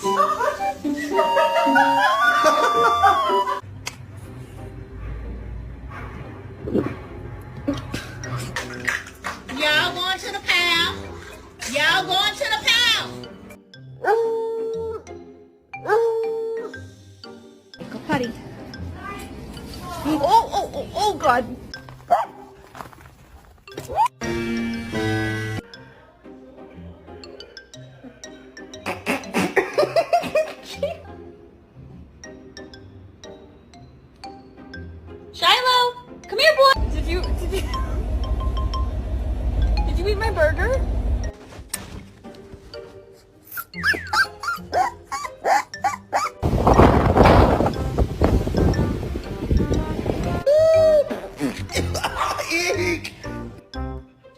Y'all going to the pound. Y'all going to the pound. Go potty. Oh, God. Shiloh, come here, boy. Did you eat my burger?